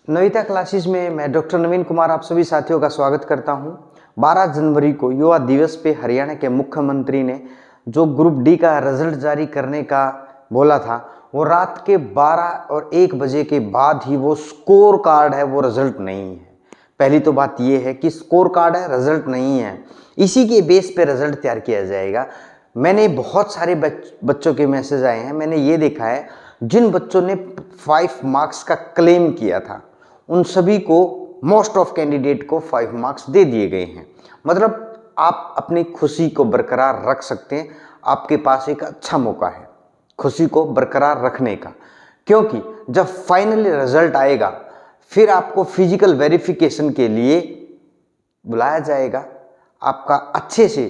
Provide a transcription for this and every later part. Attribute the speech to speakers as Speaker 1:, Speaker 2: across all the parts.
Speaker 1: Navita classes में मैं doctor नवीन कुमार आप सभी साथियों का स्वागत करता हूं। 12 जनवरी को युवा दिवस पे हरियाणा के मुख्यमंत्री ने जो ग्रुप डी का रिजल्ट जारी करने का बोला था, वो रात के 12 और 1 बजे के बाद ही वो स्कोर कार्ड है, वो रिजल्ट नहीं है। पहली तो बात ये है कि स्कोर कार्ड है, रिजल्ट नहीं है, इसी के बेस पे रिजल्ट तैयार किया जाएगा। मैंने बहुत सारे बच्चों के मैसेज आए हैं, मैंने ये देखा है जिन बच्चों ने 5 मार्क्स का क्लेम किया था उन सभी को, मोस्ट ऑफ कैंडिडेट को 5 मार्क्स दे दिए गए हैं। मतलब आप अपनी खुशी को बरकरार रख सकते हैं, आपके पास एक अच्छा मौका है खुशी को बरकरार रखने का, क्योंकि जब फाइनली रिजल्ट आएगा फिर आपको फिजिकल वेरिफिकेशन के लिए बुलाया जाएगा, आपका अच्छे से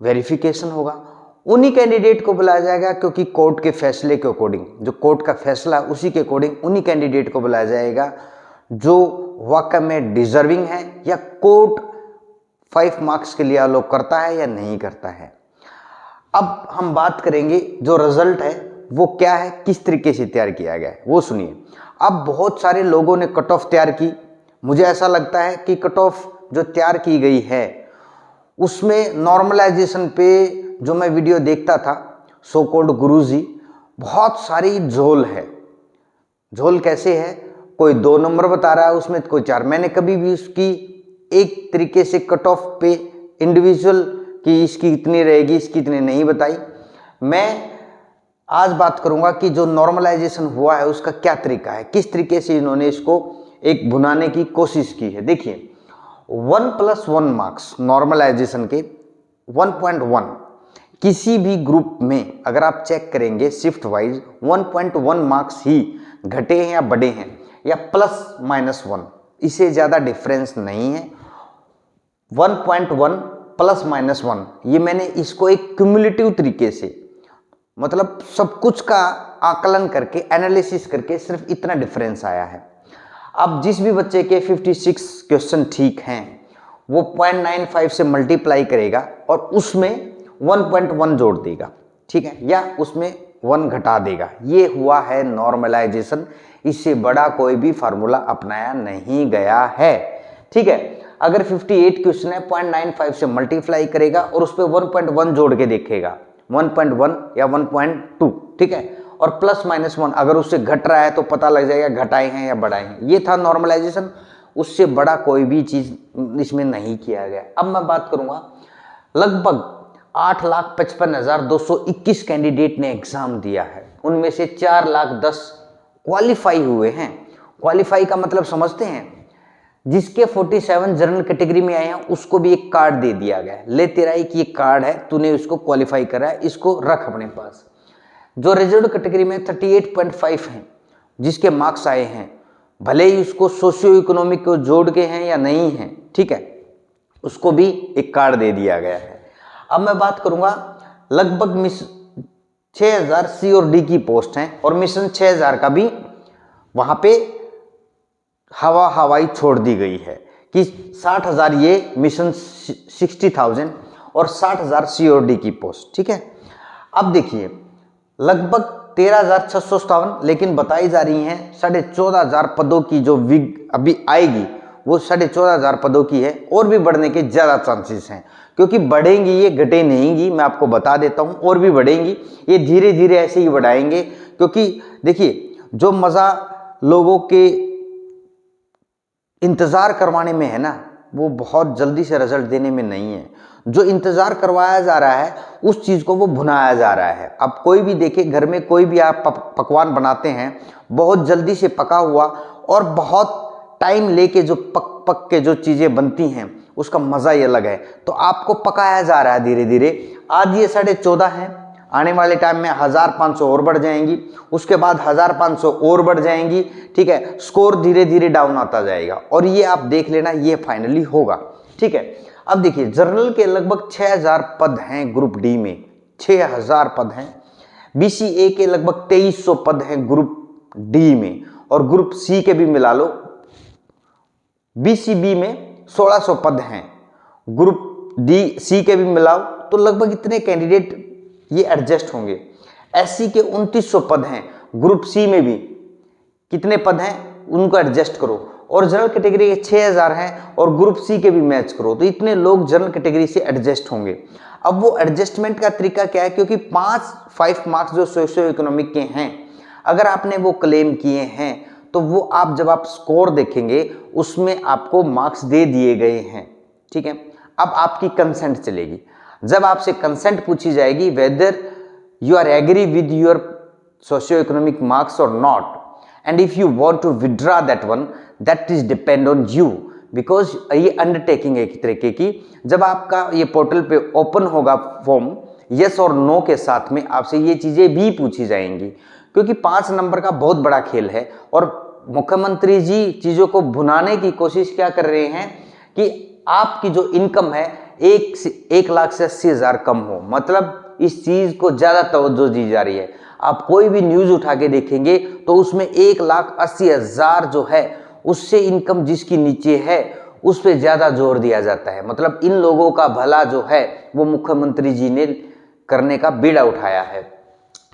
Speaker 1: वेरिफिकेशन होगा। उन्हीं कैंडिडेट को बुलाया जाएगा क्योंकि कोर्ट के फैसले के अकॉर्डिंग, जो कोर्ट का फैसला है उसी के अकॉर्डिंग उन्हीं कैंडिडेट को बुलाया जाएगा जो वाकई में डिजर्विंग है या कोर्ट 5 मार्क्स के लिए अलो करता है या नहीं करता है। अब हम बात करेंगे जो रिजल्ट है वो क्या है, किस तरीके से तैयार किया गया है वो सुनिए। अब बहुत सारे लोगों ने कट ऑफ तैयार की, मुझे ऐसा लगता है कि कट ऑफ जो तैयार की गई है उसमें नॉर्मलाइजेशन पे जो मैं वीडियो देखता था सो कॉल्ड गुरुजी, बहुत सारी झोल है। झोल कैसे है, कोई 2 नंबर बता रहा है उसमें, कोई 4। मैंने कभी भी उसकी एक तरीके से कट ऑफ पे इंडिविजुअल कि इसकी इतनी रहेगी इसकी इतनी नहीं बताई। मैं आज बात करूंगा कि जो नॉर्मलाइजेशन हुआ है उसका क्या तरीका है, किस तरीके से इन्होंने इसको एक भुनाने की कोशिश की है। देखिए 1+1 मार्क्स नॉर्मलाइजेशन के 1.1 किसी भी ग्रुप में अगर आप चेक करेंगे शिफ्ट वाइज 1.1 मार्क्स ही घटे हैं या बढ़े हैं या +-1, इससे ज़्यादा डिफरेंस नहीं है। 1.1 +-1 ये मैंने इसको एक क्यूमुलेटिव तरीके से, मतलब सब कुछ का आकलन करके एनालिसिस करके सिर्फ इतना डिफरेंस आया है। अब जिस भी बच्चे के 56 क्वेश्चन ठीक हैं वो 0.95 से मल्टीप्लाई करेगा और उसमें 1.1 जोड़ देगा, ठीक है, या उसमें 1 घटा देगा। ये हुआ है नॉर्मलाइजेशन, इससे बड़ा कोई भी फार्मूला अपनाया नहीं गया है, ठीक है। अगर 58 क्वेश्चन है 0.95 से मल्टीप्लाई करेगा और उस पर 1.1 जोड़ के देखेगा, 1.1 या 1.2, ठीक है, और +-1 अगर उससे घट रहा है तो पता लग जाएगा घटाए हैं या बढ़ाए हैं। ये था नॉर्मलाइजेशन, उससे बड़ा कोई भी चीज़ इसमें नहीं किया गया। अब मैं बात करूंगा, लगभग 8,55,221 कैंडिडेट ने एग्जाम दिया है, उनमें से 4,10,000 क्वालिफाई हुए हैं। क्वालिफाई का मतलब समझते हैं, जिसके 47 जनरल कैटेगरी में आए हैं उसको भी एक कार्ड दे दिया गया है, ले तेरा एक ये कार्ड है, तूने उसको क्वालिफाई करा है, इसको रख अपने पास। जो रिजर्व कैटेगरी में 38.5 हैं जिसके मार्क्स आए हैं, भले ही उसको सोशियो इकोनॉमिक को जोड़ के हैं या नहीं हैं, ठीक है, उसको भी एक कार्ड दे दिया गया है। अब मैं बात करूंगा, लगभग 6,000 सी और डी की पोस्ट हैं और मिशन 6,000 का भी वहां पे हवाई छोड़ दी गई है कि 60,000 ये मिशन 60,000 और 60,000 सी और डी की पोस्ट, ठीक है। अब देखिए लगभग 13,657, लेकिन बताई जा रही हैं 14,500 पदों की जो विग अभी आएगी वो 14,500 पदों की है, और भी बढ़ने के ज़्यादा चांसेस हैं क्योंकि बढ़ेंगी, ये घटे नहींगी, मैं आपको बता देता हूँ, और भी बढ़ेंगी, ये धीरे धीरे ऐसे ही बढ़ाएंगे। क्योंकि देखिए जो मज़ा लोगों के इंतज़ार करवाने में है ना, वो बहुत जल्दी से रिजल्ट देने में नहीं है। जो इंतज़ार करवाया जा रहा है उस चीज़ को वो भुनाया जा रहा है। अब कोई भी देखे, घर में कोई भी आप पकवान बनाते हैं, बहुत जल्दी से पका हुआ और बहुत टाइम लेके जो पक के जो चीज़ें बनती हैं उसका मज़ा ही अलग है। तो आपको पकाया जा रहा है धीरे धीरे। आज ये 14.5 हैं, आने वाले टाइम में 1,500 और बढ़ जाएंगी, उसके बाद 1,500 और बढ़ जाएंगी, ठीक है, स्कोर धीरे धीरे डाउन आता जाएगा और ये आप देख लेना, ये फाइनली होगा, ठीक है। अब देखिए जनरल के लगभग 6,000 पद हैं, ग्रुप डी में 6,000 पद हैं, BCA के लगभग 2,300 पद हैं ग्रुप डी में, और ग्रुप सी के भी मिला लो, BCB में 1,600 पद हैं, ग्रुप डी सी के भी मिलाओ तो लगभग इतने कैंडिडेट ये एडजस्ट होंगे। SC के 2,900 पद हैं, ग्रुप सी में भी कितने पद हैं, उनको एडजस्ट करो, और जनरल कैटेगरी के 6000 हैं और ग्रुप सी के भी मैच करो, तो इतने लोग जनरल कैटेगरी से एडजस्ट होंगे। अब वो एडजस्टमेंट का तरीका क्या है, क्योंकि 5 मार्क्स जो सोशियो इकोनॉमिक के हैं, अगर आपने वो क्लेम किए हैं तो वो आप जब आप स्कोर देखेंगे उसमें आपको मार्क्स दे दिए गए हैं, ठीक है। अब आपकी कंसेंट चलेगी, जब आपसे कंसेंट पूछी जाएगी whether you are agree with your socio economic marks और not, and if you want to withdraw that one, that is depend on you, because ये अंडरटेकिंग है एक तरीके की। जब आपका ये पोर्टल पे ओपन होगा फॉर्म, यस और नो के साथ में आपसे ये चीज़ें भी पूछी जाएंगी, क्योंकि 5 नंबर का बहुत बड़ा खेल है। और मुख्यमंत्री जी चीज़ों को भुनाने की कोशिश क्या कर रहे हैं कि आपकी जो इनकम है 1,80,000 कम हो, मतलब इस चीज़ को ज़्यादा तवज्जो दी जा रही है। आप कोई भी न्यूज़ उठा के देखेंगे तो उसमें 1,80,000 जो है उससे इनकम जिसकी नीचे है उस पर ज़्यादा जोर दिया जाता है। मतलब इन लोगों का भला जो है वो मुख्यमंत्री जी ने करने का बीड़ा उठाया है,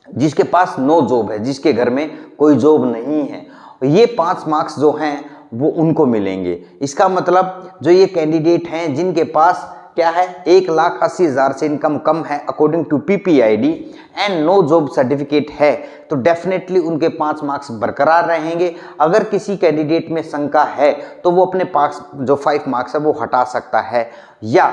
Speaker 1: जिसके पास नो जॉब है, जिसके घर में कोई जॉब नहीं है, ये 5 मार्क्स जो हैं वो उनको मिलेंगे। इसका मतलब जो ये कैंडिडेट हैं जिनके पास क्या है 1,80,000 से इनकम कम है according to PPID and no job certificate है, तो डेफिनेटली उनके 5 मार्क्स बरकरार रहेंगे। अगर किसी कैंडिडेट में शंका है तो वो अपने पास जो 5 मार्क्स है वो हटा सकता है, या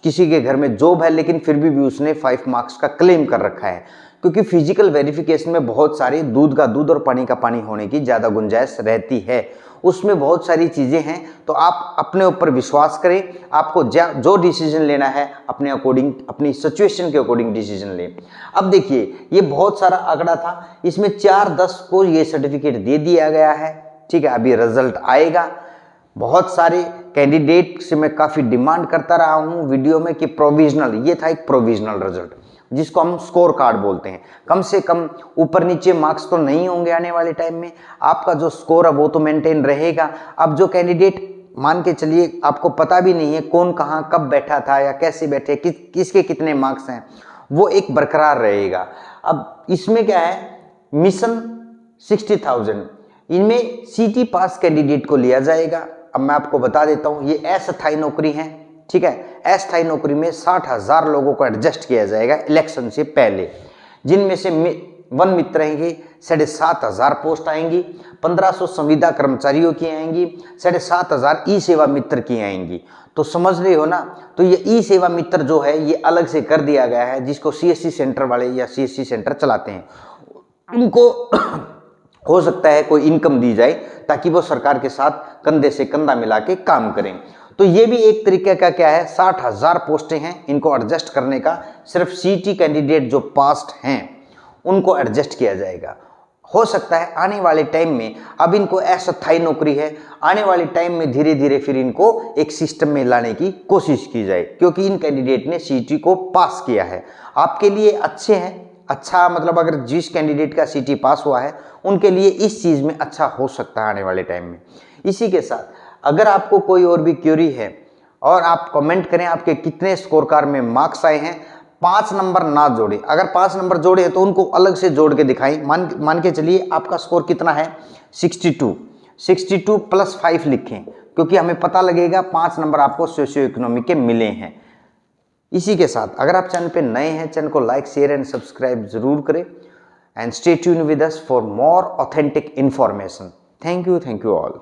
Speaker 1: किसी के घर में जॉब है लेकिन फिर भी उसने 5 मार्क्स का क्लेम कर रखा है, क्योंकि फिजिकल वेरिफिकेशन में बहुत सारी दूध का दूध और पानी का पानी होने की ज़्यादा गुंजाइश रहती है, उसमें बहुत सारी चीज़ें हैं। तो आप अपने ऊपर विश्वास करें, आपको जो डिसीजन लेना है अपने अकॉर्डिंग, अपनी सिचुएशन के अकॉर्डिंग डिसीजन लें। अब देखिए ये बहुत सारा आंकड़ा था, इसमें 4/10 को ये सर्टिफिकेट दे दिया गया है, ठीक है। अभी रिजल्ट आएगा। बहुत सारे कैंडिडेट से मैं काफ़ी डिमांड करता रहा हूँ वीडियो में कि प्रोविजनल, ये था एक प्रोविजनल रिजल्ट जिसको हम स्कोर कार्ड बोलते हैं। कम से कम ऊपर नीचे मार्क्स तो नहीं होंगे आने वाले टाइम में, आपका जो स्कोर है वो तो मेंटेन रहेगा। अब जो कैंडिडेट मान के चलिए आपको पता भी नहीं है कौन कहाँ कब बैठा था या कैसे बैठे, किसके कितने मार्क्स हैं, वो एक बरकरार रहेगा। अब इसमें क्या है, मिशन 60,000, इनमें CT पास कैंडिडेट को लिया जाएगा। अब मैं आपको बता देता हूँ ये अस्थायी नौकरी है, ठीक है। अस्थायी नौकरी में 60,000 लोगों को एडजस्ट किया जाएगा इलेक्शन से पहले, जिनमें से वन मित्र रहेंगे, 7,500 पोस्ट आएंगी, 1500 संविदा कर्मचारियों की आएंगी, 7,500 ई सेवा मित्र की आएंगी। तो समझ रहे हो ना, तो ये ई सेवा मित्र जो है ये अलग से कर दिया गया है, जिसको CSC सेंटर वाले या CSC सेंटर चलाते हैं उनको हो सकता है कोई इनकम दी जाए ताकि वो सरकार के साथ कंधे से कंधा मिला के काम करें। तो ये भी एक तरीके का क्या है, 60,000 पोस्टें हैं, इनको एडजस्ट करने का सिर्फ CT कैंडिडेट जो पास्ट हैं उनको एडजस्ट किया जाएगा। हो सकता है आने वाले टाइम में, अब इनको अस्थायी नौकरी है, आने वाले टाइम में धीरे धीरे फिर इनको एक सिस्टम में लाने की कोशिश की जाए, क्योंकि इन कैंडिडेट ने CT को पास किया है। आपके लिए अच्छे हैं, अच्छा मतलब अगर जिस कैंडिडेट का CT पास हुआ है उनके लिए इस चीज़ में अच्छा हो सकता है आने वाले टाइम में। इसी के साथ अगर आपको कोई और भी क्वेरी है और आप कमेंट करें आपके कितने स्कोर कार्ड में मार्क्स आए हैं, 5 नंबर ना जोड़े, अगर 5 नंबर जोड़े तो उनको अलग से जोड़ के दिखाएं। मान के चलिए आपका स्कोर कितना है 62 प्लस 5 लिखें, क्योंकि हमें पता लगेगा 5 नंबर आपको सोशियो इकोनॉमिक के मिले हैं। इसी के साथ अगर आप चैनल पे नए हैं, चैनल को लाइक शेयर एंड सब्सक्राइब जरूर करें, and stay tune with us for more authentic information. Thank you all.